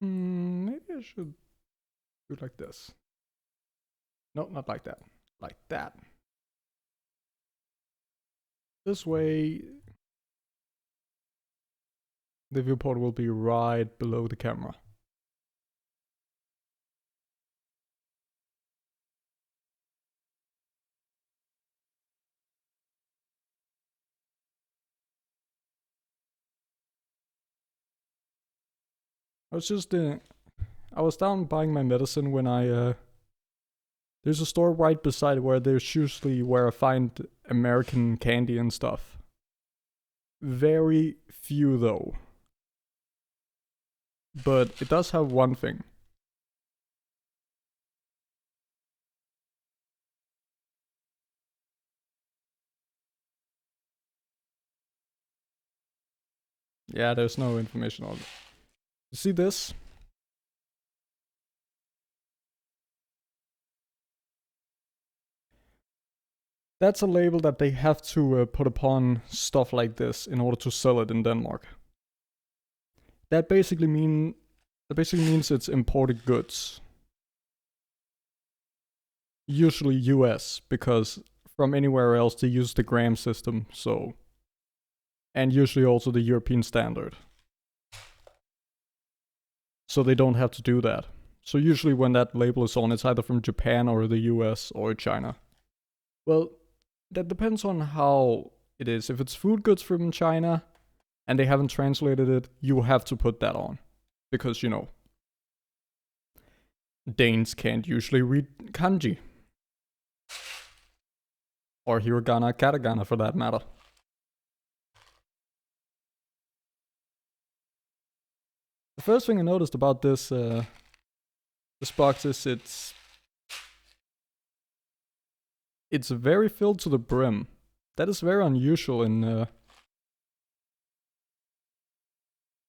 Maybe I should do it like this. No, not like that. Like that. This way, the viewport will be right below the camera. I was down buying my medicine when there's a store right beside where there's usually where I find American candy and stuff. Very few though. But it does have one thing. Yeah, there's no information on it. You see this? That's a label that they have to put upon stuff like this in order to sell it in Denmark. That basically means it's imported goods. Usually US, because from anywhere else they use the gram system, so. And usually also the European standard. So they don't have to do that. So usually when that label is on, it's either from Japan or the US or China. Well, that depends on how it is. If it's food goods from China and they haven't translated it, you have to put that on. Because, you know, Danes can't usually read kanji. Or hiragana, katakana for that matter. The first thing I noticed about this box is it's very filled to the brim. That is very unusual in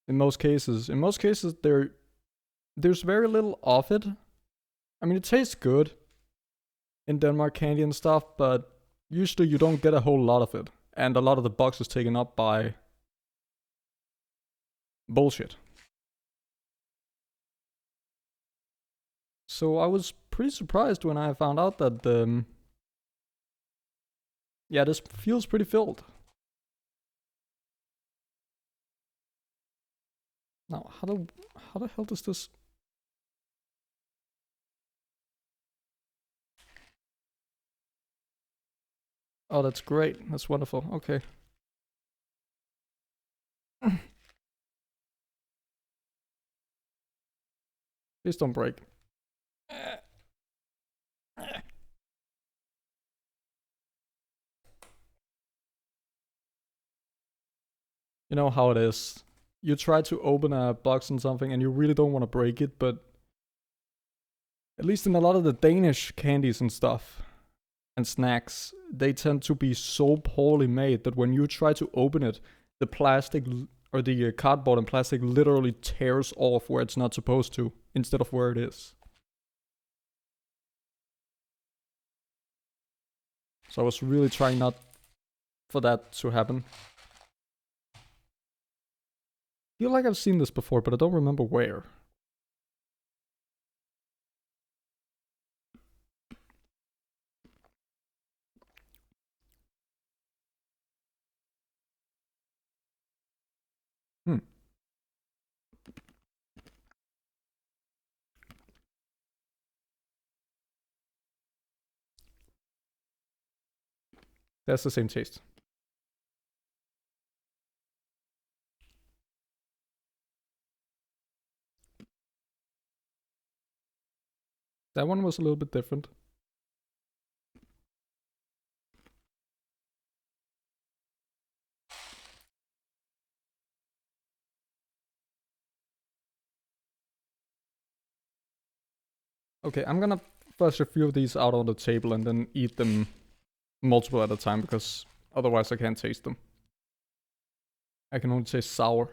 most cases. In most cases, there's very little of it. I mean, it tastes good in Denmark, candy and stuff, but usually you don't get a whole lot of it. And a lot of the box is taken up by bullshit. So I was pretty surprised when I found out that, yeah, this feels pretty filled. Now, how the hell does this... Oh, that's great. That's wonderful. Okay. Please don't break. You know how it is. You try to open a box and something and you really don't want to break it, but at least in a lot of the Danish candies and stuff and snacks, they tend to be so poorly made that when you try to open it, the plastic or the cardboard and plastic literally tears off where it's not supposed to instead of where it is. So I was really trying not for that to happen. I feel like I've seen this before, but I don't remember where. That's the same taste. That one was a little bit different. Okay, I'm gonna flush a few of these out on the table and then eat them multiple at a time because otherwise I can't taste them. I can only taste sour.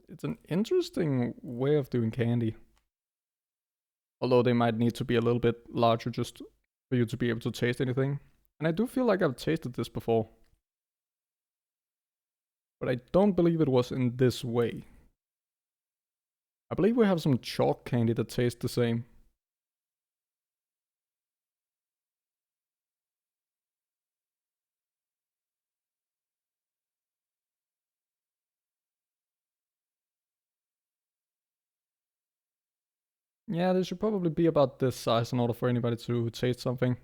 It's an interesting way of doing candy. Although they might need to be a little bit larger just for you to be able to taste anything. And I do feel like I've tasted this before. But I don't believe it was in this way. I believe we have some chalk candy that tastes the same. Yeah, they should probably be about this size in order for anybody to taste something.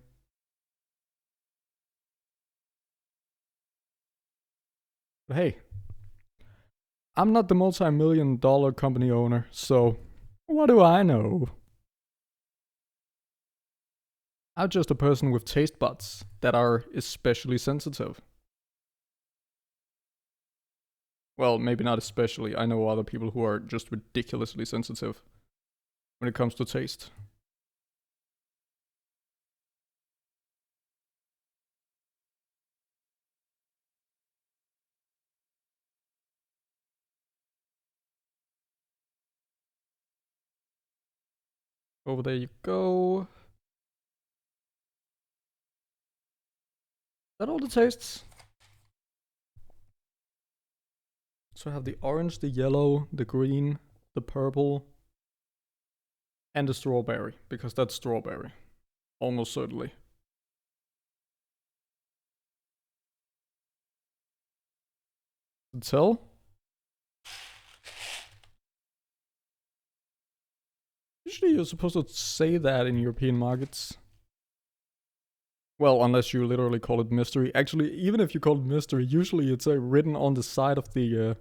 But hey, I'm not the multi-million-dollar company owner, so what do I know? I'm just a person with taste buds that are especially sensitive. Well, maybe not especially. I know other people who are just ridiculously sensitive when it comes to taste. Over there you go. Is that all the tastes? So I have the orange, the yellow, the green, the purple, and the strawberry, because that's strawberry. Almost certainly. Tell? Usually you're supposed to say that in European markets. Well, unless you literally call it mystery. Actually, even if you call it mystery, usually it's written on the side of the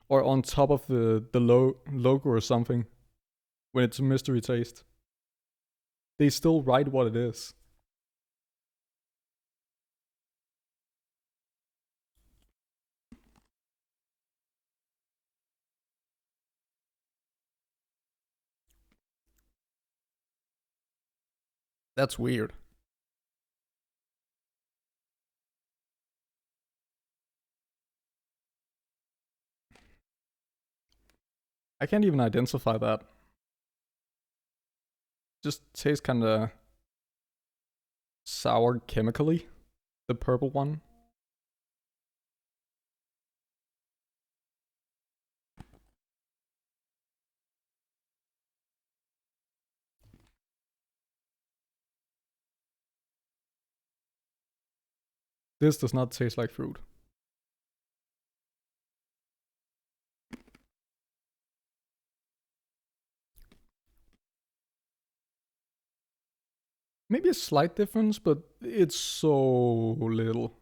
or on top of the logo or something. When it's a mystery taste, they still write what it is. That's weird. I can't even identify that. Just tastes kind of sour chemically. The purple one. This does not taste like fruit. Maybe a slight difference, but it's so little.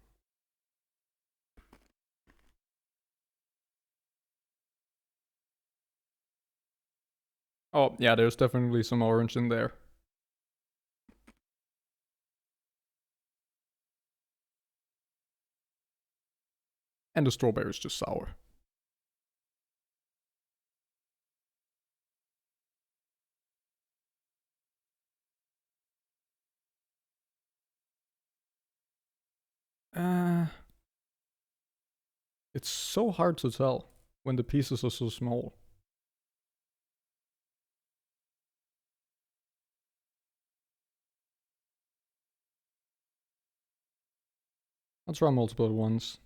Oh, yeah, there's definitely some orange in there. And the strawberry is just sour. Uh, it's so hard to tell when the pieces are so small. I'll try multiple at once.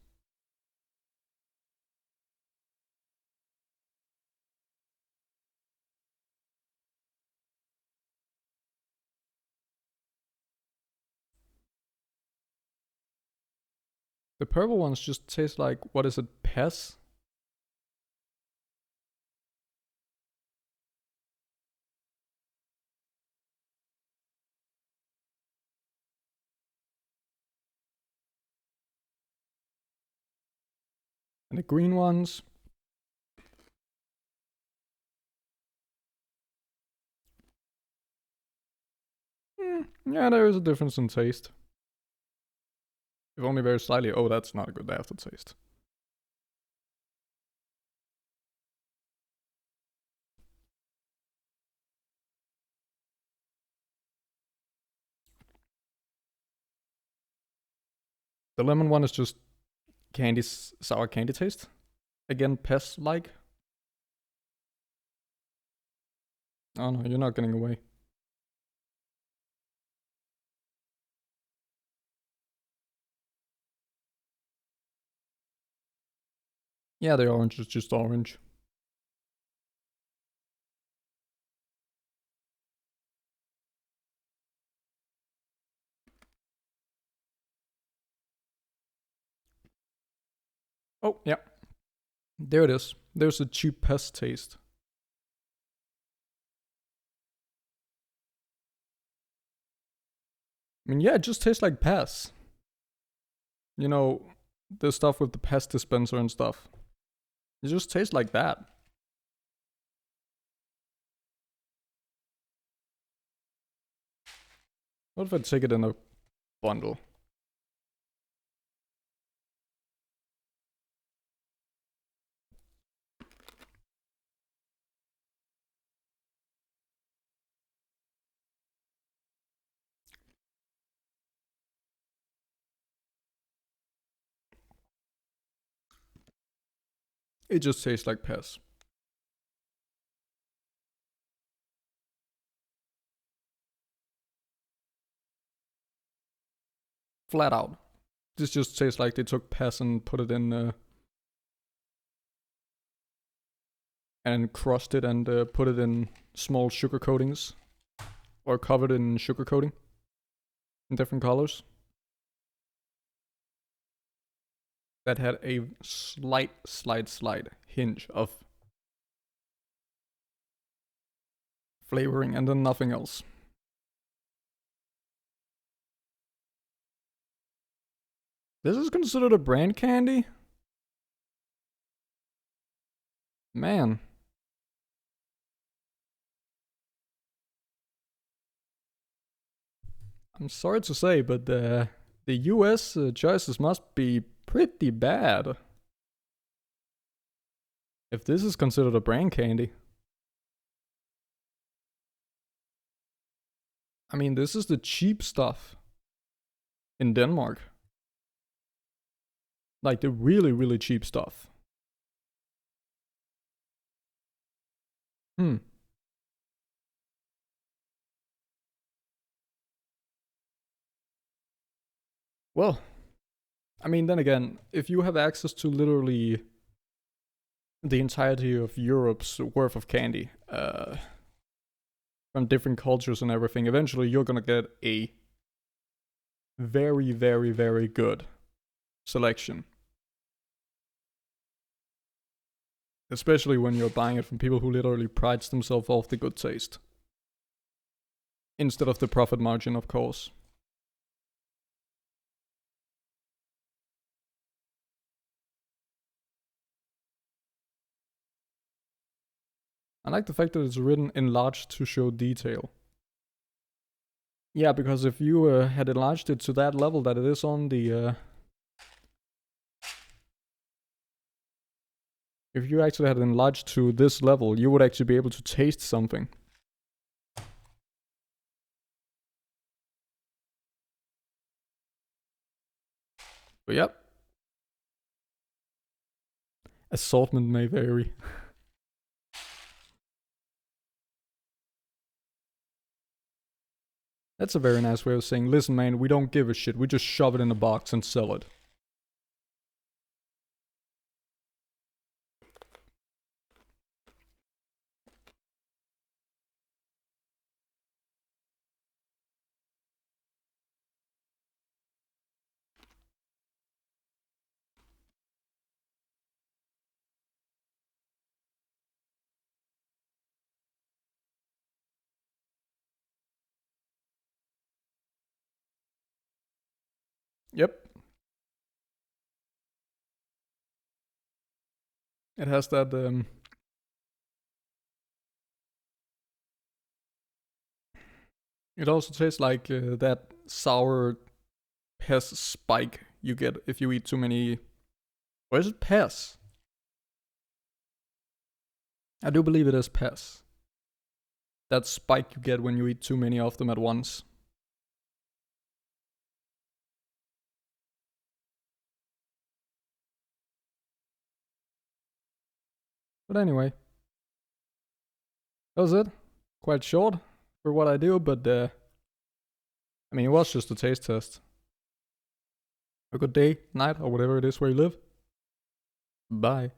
The purple ones just taste like, what is it, Pez? And the green ones, yeah, there is a difference in taste. If only very slightly. Oh, that's not a good aftertaste. The lemon one is just candy, sour candy taste. Again, Pez-like. Oh no, you're not getting away. Yeah, the orange is just orange. Oh, yeah. There it is. There's a cheap pest taste. I mean, yeah, it just tastes like pest. You know, the stuff with the pest dispenser and stuff. It just tastes like that. What if I take it in a bundle? It just tastes like pest. Flat out. This just tastes like they took pest and put it in and crushed it and put it in small sugar coatings or covered in sugar coating in different colors. That had a slight hinge of flavoring and then nothing else. This is considered a brand candy? Man. I'm sorry to say, but the US choices must be pretty bad. If this is considered a brand candy. I mean, this is the cheap stuff in Denmark. Like the really, really cheap stuff. Hmm. Well, I mean, then again, if you have access to literally the entirety of Europe's worth of candy, from different cultures and everything, eventually you're gonna get a very, very, very good selection. Especially when you're buying it from people who literally prides themselves off the good taste. Instead of the profit margin, of course. I like the fact that it's written enlarged to show detail. Yeah, because if you had enlarged it to that level that it is on the... if you actually had enlarged to this level, you would actually be able to taste something. But yep. Assortment may vary. That's a very nice way of saying, listen man, we don't give a shit, we just shove it in a box and sell it. Yep. It has that it also tastes like that sour pest spike you get if you eat too many... Or is it pest? I do believe it is pest. That spike you get when you eat too many of them at once. But anyway. That was it. Quite short for what I do, but I mean, it was just a taste test. A good day, night, or whatever it is where you live. Bye.